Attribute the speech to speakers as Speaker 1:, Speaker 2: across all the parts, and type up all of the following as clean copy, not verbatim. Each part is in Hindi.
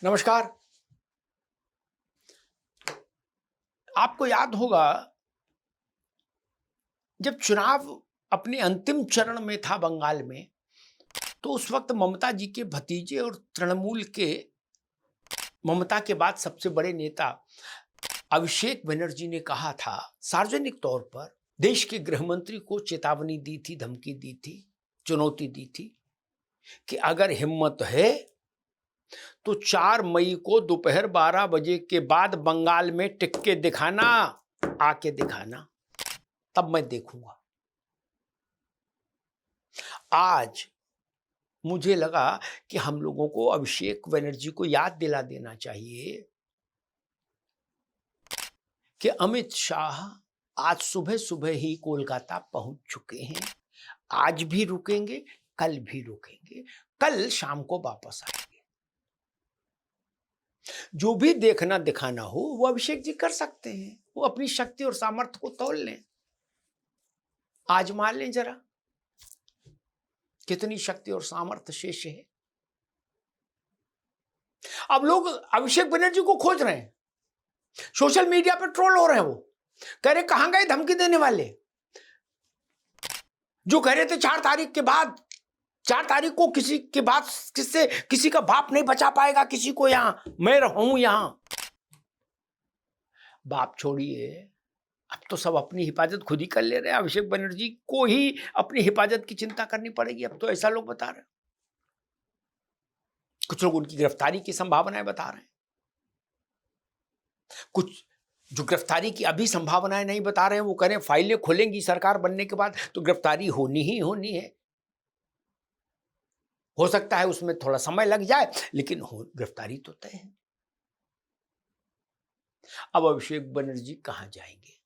Speaker 1: नमस्कार। आपको याद होगा जब चुनाव अपने अंतिम चरण में था बंगाल में, तो उस वक्त ममता जी के भतीजे और तृणमूल के ममता के बाद सबसे बड़े नेता अभिषेक बनर्जी ने कहा था, सार्वजनिक तौर पर देश के गृह मंत्री को चेतावनी दी थी, धमकी दी थी, चुनौती दी थी कि अगर हिम्मत है तो 4 मई को दोपहर 12 बजे के बाद बंगाल में टिक के दिखाना, आके दिखाना, तब मैं देखूंगा। आज मुझे लगा कि हम लोगों को अभिषेक बनर्जी को याद दिला देना चाहिए कि अमित शाह आज सुबह सुबह ही कोलकाता पहुंच चुके हैं। आज भी रुकेंगे, कल भी रुकेंगे, कल शाम को वापस आएंगे। जो भी देखना दिखाना हो वो अभिषेक जी कर सकते हैं। वो अपनी शक्ति और सामर्थ्य को तोल लें, आजमा लें जरा कितनी शक्ति और सामर्थ्य शेष है। अब लोग अभिषेक बनर्जी को खोज रहे हैं, सोशल मीडिया पर ट्रोल हो रहे हैं। वो कह रहे कहां गए धमकी देने वाले जो कह रहे थे 4 तारीख के बाद, 4 तारीख को किसी के बाद किससे किसी का बाप नहीं बचा पाएगा किसी को, यहां मैं रहूं यहां। बाप छोड़िए, अब तो सब अपनी हिफाजत खुद ही कर ले रहे हैं। अभिषेक बनर्जी को ही अपनी हिफाजत की चिंता करनी पड़ेगी अब तो, ऐसा लोग बता रहे हैं। कुछ लोग उनकी गिरफ्तारी की संभावनाएं बता रहे हैं, कुछ जो गिरफ्तारी की अभी संभावनाएं नहीं बता रहे हैं वो कह रहे हैं फाइलें खुलेंगी सरकार बनने के बाद तो गिरफ्तारी होनी ही होनी है। हो सकता है उसमें थोड़ा समय लग जाए, लेकिन गिरफ्तारी तो तय है। अब अभिषेक बनर्जी कहां जाएंगे,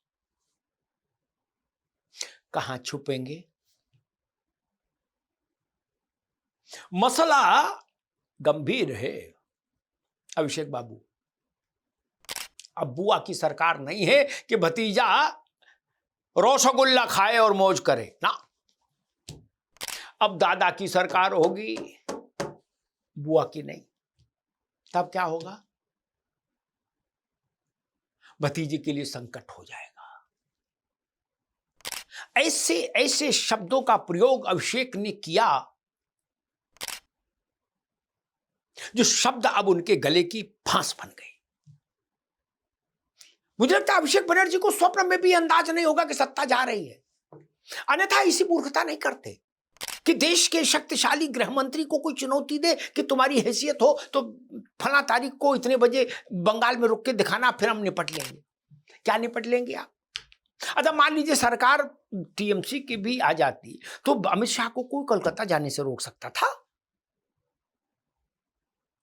Speaker 1: कहां छुपेंगे? मसला गंभीर है अभिषेक बाबू। अब बुआ की सरकार नहीं है कि भतीजा रसगुल्ला खाए और मौज करे ना। अब दादा की सरकार होगी, बुआ की नहीं। तब क्या होगा? भतीजे के लिए संकट हो जाएगा। ऐसे ऐसे शब्दों का प्रयोग अभिषेक ने किया जो शब्द अब उनके गले की फांस बन गई। मुझे लगता है अभिषेक बनर्जी को स्वप्न में भी अंदाज नहीं होगा कि सत्ता जा रही है, अन्यथा इसी मूर्खता नहीं करते कि देश के शक्तिशाली गृह मंत्री को कोई चुनौती दे कि तुम्हारी हैसियत हो तो फला तारीख को इतने बजे बंगाल में रुक के दिखाना, फिर हम निपट लेंगे। क्या निपट लेंगे आप? अच्छा मान लीजिए सरकार टीएमसी की भी आ जाती तो अमित शाह को कोई कोलकाता जाने से रोक सकता था?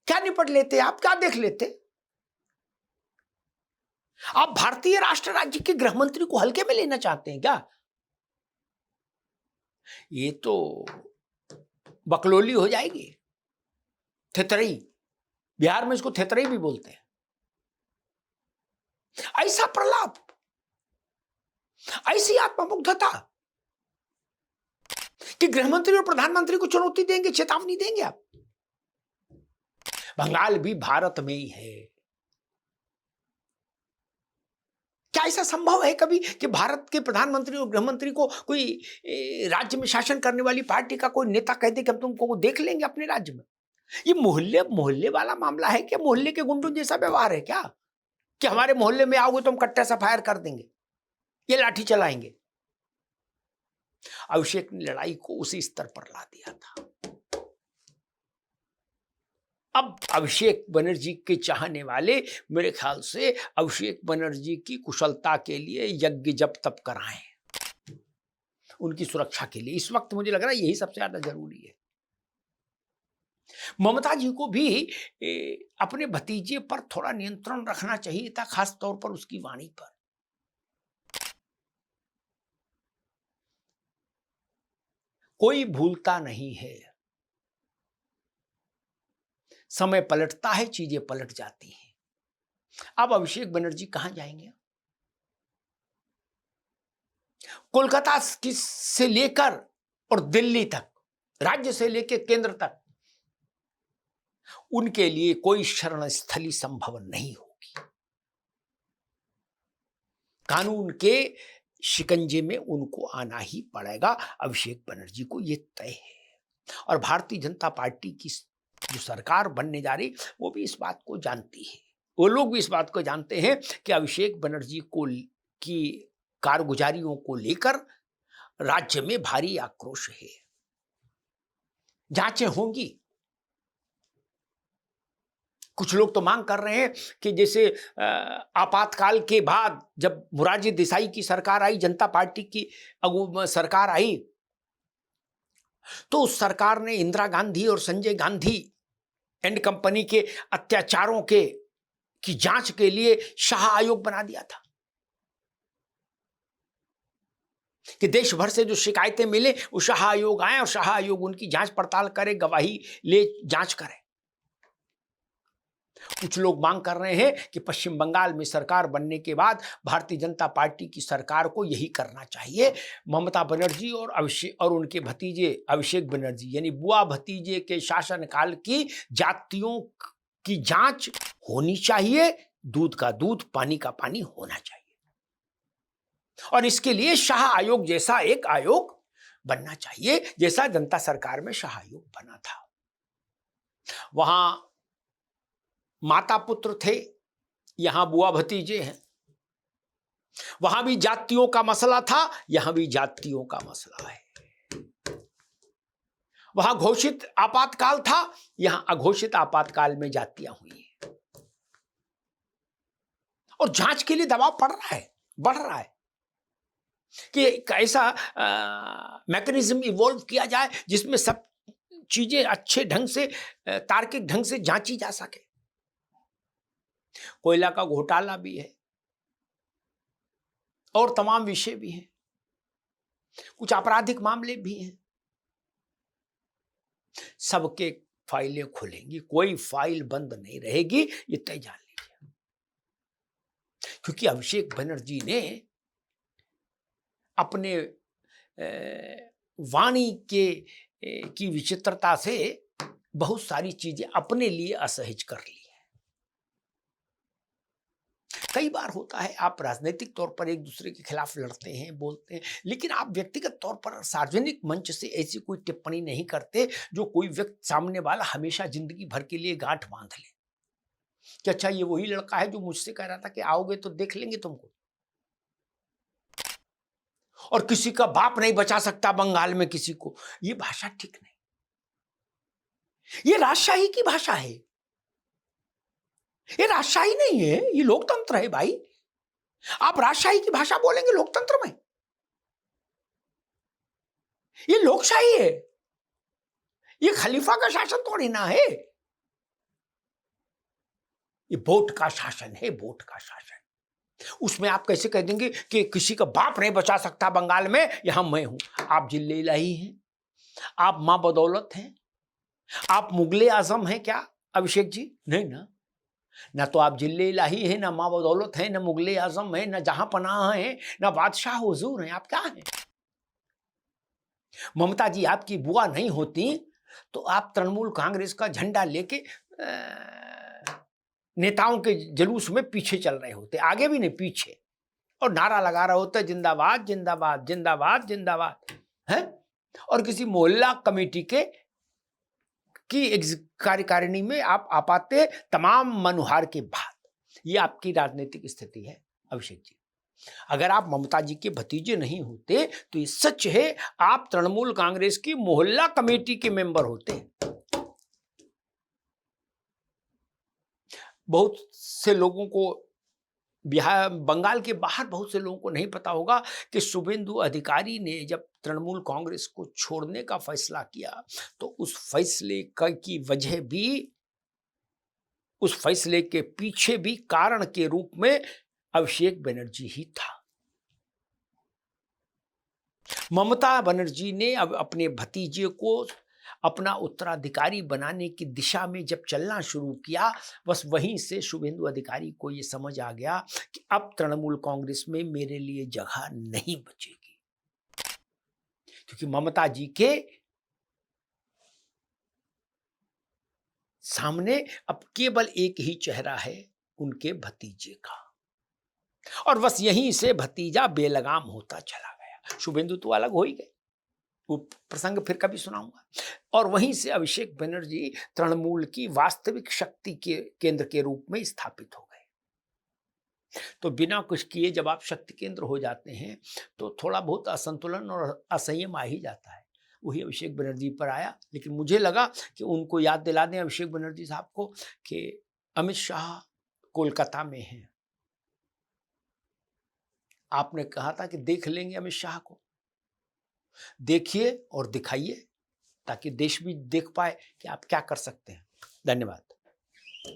Speaker 1: क्या निपट लेते आप? क्या देख लेते आप? भारतीय राष्ट्र राज्य के गृह मंत्री को हल्के में लेना चाहते हैं क्या? ये तो बकलोली हो जाएगी, थेतरई। बिहार में इसको थेतरई भी बोलते हैं। ऐसा प्रलाप, ऐसी आत्ममुग्धता कि गृहमंत्री और प्रधानमंत्री को चुनौती देंगे, चेतावनी देंगे आप? बंगाल भी भारत में ही है। क्या ऐसा संभव है कभी कि भारत के प्रधानमंत्री और गृहमंत्री को कोई राज्य में शासन करने वाली पार्टी का कोई नेता कह दे कि हम तुमको देख लेंगे अपने राज्य में? ये मोहल्ले मोहल्ले वाला मामला है क्या? मोहल्ले के गुंडों जैसा व्यवहार है क्या कि हमारे मोहल्ले में आओगे तो हम कट्टा सा फायर कर देंगे, ये लाठी चलाएंगे? अभिषेक ने लड़ाई को उसी स्तर पर ला दिया था। अब अभिषेक बनर्जी के चाहने वाले मेरे ख्याल से अभिषेक बनर्जी की कुशलता के लिए यज्ञ जप तप कराएं, उनकी सुरक्षा के लिए। इस वक्त मुझे लग रहा है यही सबसे ज्यादा जरूरी है। ममता जी को भी अपने भतीजे पर थोड़ा नियंत्रण रखना चाहिए था, खास तौर पर उसकी वाणी पर। कोई भूलता नहीं है, समय पलटता है, चीजें पलट जाती हैं। अब अभिषेक बनर्जी कहां जाएंगे? कोलकाता से लेकर और दिल्ली तक, राज्य से लेकर केंद्र तक, उनके लिए कोई शरण स्थली संभव नहीं होगी। कानून के शिकंजे में उनको आना ही पड़ेगा। अभिषेक बनर्जी को यह तय है और भारतीय जनता पार्टी की जो सरकार बनने जा रही वो भी इस बात को जानती है। वो लोग भी इस बात को जानते हैं कि अभिषेक बनर्जी को की कारगुजारियों को लेकर राज्य में भारी आक्रोश है। जांचें होंगी। कुछ लोग तो मांग कर रहे हैं कि जैसे आपातकाल के बाद जब मोरारजी देसाई की सरकार आई, जनता पार्टी की सरकार आई, तो उस सरकार ने इंदिरा गांधी और संजय गांधी एंड कंपनी के अत्याचारों की जांच के लिए शाह आयोग बना दिया था कि देश भर से जो शिकायतें मिले वो शाह आयोग आए और शाह आयोग उनकी जांच पड़ताल करे, गवाही ले, जांच करे। कुछ लोग मांग कर रहे हैं कि पश्चिम बंगाल में सरकार बनने के बाद भारतीय जनता पार्टी की सरकार को यही करना चाहिए। ममता बनर्जी और उनके भतीजे अभिषेक बनर्जी यानी बुआ भतीजे के शासनकाल की जातियों की जांच होनी चाहिए। दूध का दूध, पानी का पानी होना चाहिए और इसके लिए शाह आयोग जैसा एक आयोग बनना चाहिए, जैसा जनता सरकार में शाह आयोग बना था। वहां माता पुत्र थे, यहां बुआ भतीजे हैं। वहां भी जातियों का मसला था, यहां भी जातियों का मसला है। वहां घोषित आपातकाल था, यहां अघोषित आपातकाल में जातियां हुई हैं और जांच के लिए दबाव पड़ रहा है, बढ़ रहा है कि ऐसा मैकेनिज्म इवॉल्व किया जाए जिसमें सब चीजें अच्छे ढंग से, तार्किक ढंग से जांची जा सके। कोयला का घोटाला भी है और तमाम विषय भी हैं, कुछ आपराधिक मामले भी हैं। सबके फाइलें खुलेंगी, कोई फाइल बंद नहीं रहेगी, ये तय जान लीजिए। क्योंकि अभिषेक बनर्जी ने अपने वाणी की विचित्रता से बहुत सारी चीजें अपने लिए असहज कर ली है। कई बार होता है आप राजनीतिक तौर पर एक दूसरे के खिलाफ लड़ते हैं, बोलते हैं, लेकिन आप व्यक्तिगत तौर पर सार्वजनिक मंच से ऐसी कोई टिप्पणी नहीं करते जो कोई व्यक्ति सामने वाला हमेशा जिंदगी भर के लिए गांठ बांध ले कि अच्छा ये वही लड़का है जो मुझसे कह रहा था कि आओगे तो देख लेंगे तुमको, और किसी का बाप नहीं बचा सकता बंगाल में किसी को। ये भाषा ठीक नहीं, ये राजशाही की भाषा है, ये राजशाही नहीं है, ये लोकतंत्र है भाई। आप राजशाही की भाषा बोलेंगे लोकतंत्र में? ये लोकशाही है, ये खलीफा का शासन थोड़ी ना है, ये वोट का शासन है, वोट का शासन। उसमें आप कैसे कह देंगे कि किसी का बाप नहीं बचा सकता बंगाल में, यहां मैं हूं। आप जिले इलाही हैं, आप मां बदौलत हैं, आप मुगले आजम हैं क्या अभिषेक जी? नहीं ना, ना तो आप जिले इलाही हैं, ना मां बदौलत हैं, ना मुगले आजम हैं, ना जहां पनाह हैं, ना बादशाह हुजूर हैं। आप क्या हैं? ममता जी आपकी बुआ नहीं होती तो आप तृणमूल कांग्रेस का झंडा लेके नेताओं के जुलूस में पीछे चल रहे होते, आगे भी नहीं पीछे, और नारा लगा रहे होते जिंदाबाद जिंदाबाद जिंदाबाद जिंदाबाद है। और किसी मोहल्ला कमेटी की कार्यकारिणी में आप आपाते तमाम मनुहार के बाद। ये आपकी राजनीतिक स्थिति है अभिषेक जी। अगर आप ममता जी के भतीजे नहीं होते तो ये सच है आप तृणमूल कांग्रेस की मोहल्ला कमेटी के मेंबर होते। बहुत से लोगों को बिहार, बंगाल के बाहर बहुत से लोगों को नहीं पता होगा कि शुभेंदु अधिकारी ने जब तृणमूल कांग्रेस को छोड़ने का फैसला किया तो उस फैसले की वजह भी, उस फैसले के पीछे भी कारण के रूप में अभिषेक बनर्जी ही था। ममता बनर्जी ने अब अपने भतीजे को अपना उत्तराधिकारी बनाने की दिशा में जब चलना शुरू किया, बस वहीं से शुभेंदु अधिकारी को यह समझ आ गया कि अब तृणमूल कांग्रेस में मेरे लिए जगह नहीं बचेगी, क्योंकि ममता जी के सामने अब केवल एक ही चेहरा है, उनके भतीजे का, और बस यहीं से भतीजा बेलगाम होता चला गया। शुभेंदु तो अलग हो ही गए, वो प्रसंग फिर कभी सुनाऊंगा। और वहीं से अभिषेक बनर्जी तृणमूल की वास्तविक शक्ति के केंद्र के रूप में स्थापित हो गए। तो बिना कुछ किए जब आप शक्ति केंद्र हो जाते हैं तो थोड़ा बहुत असंतुलन और असंयम आ ही जाता है। वही अभिषेक बनर्जी पर आया, लेकिन मुझे लगा कि उनको याद दिला दें अभिषेक बनर्जी साहब को कि अमित शाह कोलकाता में हैं। आपने कहा था कि देख लेंगे अमित शाह को, देखिए और दिखाइए, ताकि देश भी देख पाए कि आप क्या कर सकते हैं। धन्यवाद।